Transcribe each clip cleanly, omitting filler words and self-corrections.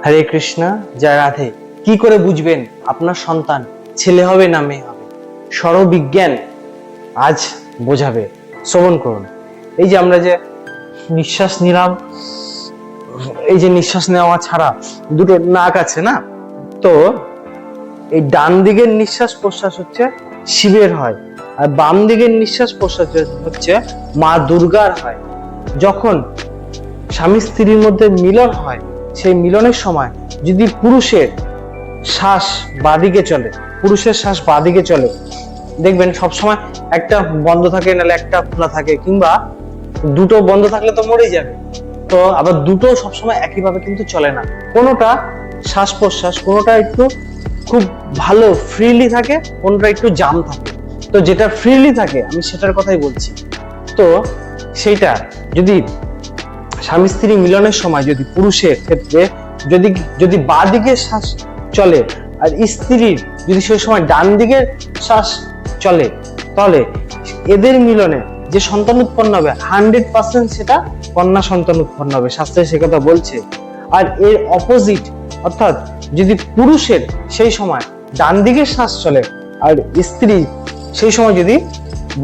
হরে কৃষ্ণ, জয় রাধে। কি করে বুঝবেন আপনার সন্তান ছেলে হবে না মেয়ে হবে? স্বরবিজ্ঞান আজ বোঝাবে, শ্রবণ করুন। এই যে আমরা যে নিঃশ্বাস নিলাম, এই যে নিঃশ্বাস নেওয়া ছাড়া দুটো নাক আছে না, তো এই ডান দিকের নিঃশ্বাস প্রশ্বাস হচ্ছে শিবের হয়, আর বাম দিকের নিঃশ্বাস প্রশ্বাস হচ্ছে মা দুর্গার হয়। যখন স্বামী স্ত্রীর মধ্যে মিলন হয়, সেই মিলনের সময় যদি পুরুষের শ্বাস বাদিকে চলে, পুরুষের শ্বাস বাদিকে চলে, দেখবেন সবসময় একটা বন্ধ থাকে, নাহলে একটা খোলা থাকে, কিংবা দুটো বন্ধ থাকলে তো মরেই যাবে। তো আবার দুটো সবসময় একইভাবে কিন্তু চলে না, কোনোটা শ্বাস প্রশ্বাস কোনোটা একটু খুব ভালো ফ্রিলি থাকে, কোনোটা একটু জাম থাকে। তো যেটা ফ্রিলি থাকে আমি সেটার কথাই বলছি। তো সেইটা যদি স্বামী স্ত্রী মিলনের সময় যদি পুরুষের ক্ষেত্রে যদি যদি বাঁ দিকের শ্বাস চলে আর স্ত্রীর যদি সেই সময় ডান দিকের শ্বাস চলে, তাহলে এদের মিলনে যে সন্তান উৎপন্ন হবে 100% সেটা কন্যা সন্তান উৎপন্ন হবে, শাস্ত্রে সে কথা বলছে। আর এর অপোজিট, অর্থাৎ যদি পুরুষের সেই সময় ডান দিকের শ্বাস চলে আর স্ত্রী সেই সময় যদি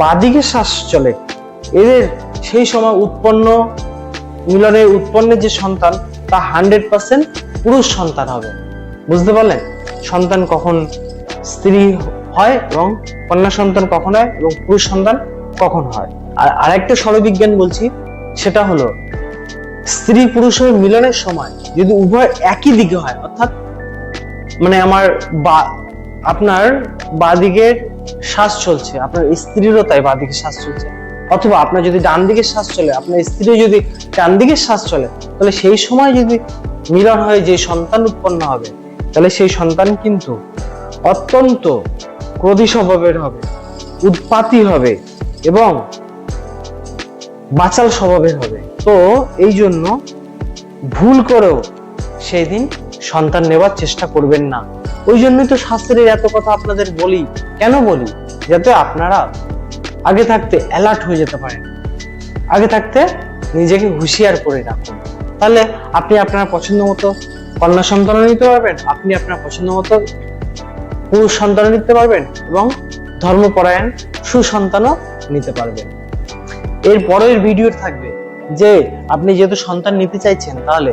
বাঁ দিকের শ্বাস চলে, এদের সেই সময় মিলনের উৎপন্নের যে সন্তান তা 100% পুরুষ সন্তান হবে। বুঝতে পারলেন? সন্তান কখন স্ত্রী হয় এবং কন্যা সন্তান কখন হয় এবং পুরুষ সন্তান কখন হয়। আর আরেকটা স্বরবিজ্ঞান বলছি, সেটা হলো স্ত্রী পুরুষের মিলনের সময় যদি উভয় একই দিকে হয়, অর্থাৎ মানে আপনার বাদিকের শ্বাস চলছে, আপনার স্ত্রীরও তাই বাদিকে শ্বাস চলছে, অথবা আপনার যদি ডান দিকের শ্বাস চলে, আপনার স্ত্রী যদি ডান দিকের শ্বাস চলে, তাহলে সেই সময় যদি মিলন হয়ে যে সন্তান উৎপন্ন হবে, তাহলে সেই সন্তান কিন্তু অত্যন্ত ক্রোধী স্বভাবের হবে, উৎপাতী হবে এবং বাচাল স্বভাবের হবে। তো এই জন্য ভুল করেও সেই দিন সন্তান নেওয়ার চেষ্টা করবেন না। ওই জন্যই তো শাস্ত্রের এত কথা আপনাদের বলি। কেন বলি? যাতে আপনারা আগে থাকতে অ্যালার্ট হয়ে যেতে পারেন, আগে থাকতে নিজেকে হুঁশিয়ার করে রাখুন। তাহলে আপনি আপনার পছন্দ মতো কন্যা সন্তানও নিতে পারবেন, আপনি আপনার পছন্দ মতো পুরুষ সন্তানও নিতে পারবেন এবং ধর্মপরায়ণ সুসন্তানও নিতে পারবেন। এর পরের ভিডিও থাকবে যে আপনি যেহেতু সন্তান নিতে চাইছেন, তাহলে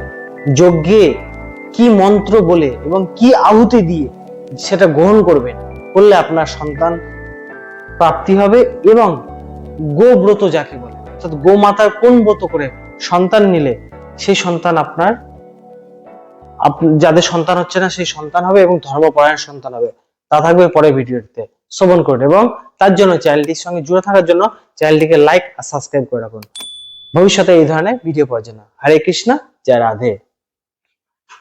যজ্ঞে কি মন্ত্র বলে এবং কি আহুতি দিয়ে সেটা গ্রহণ করবেন, করলে আপনার সন্তান প্রাপ্তি হবে। এবং গোব্রত যাকে বলে, অর্থাৎ গোমাতার কোন ব্রত করে সন্তান নিলে সেই সন্তান আপনার যাদের সন্তান হচ্ছে না সেই সন্তান হবে এবং ধর্মপরায়ণ সন্তান হবে, তা থাকবে পরের ভিডিওতে। শ্রবণ করুন এবং তার জন্য চ্যানেলটির সঙ্গে জুড়ে থাকার জন্য চ্যানেলটিকে লাইক আর সাবস্ক্রাইব করে রাখুন ভবিষ্যতে এই ধরনের ভিডিও পাওয়ার জন্য। হরে কৃষ্ণ, জয় রাধে।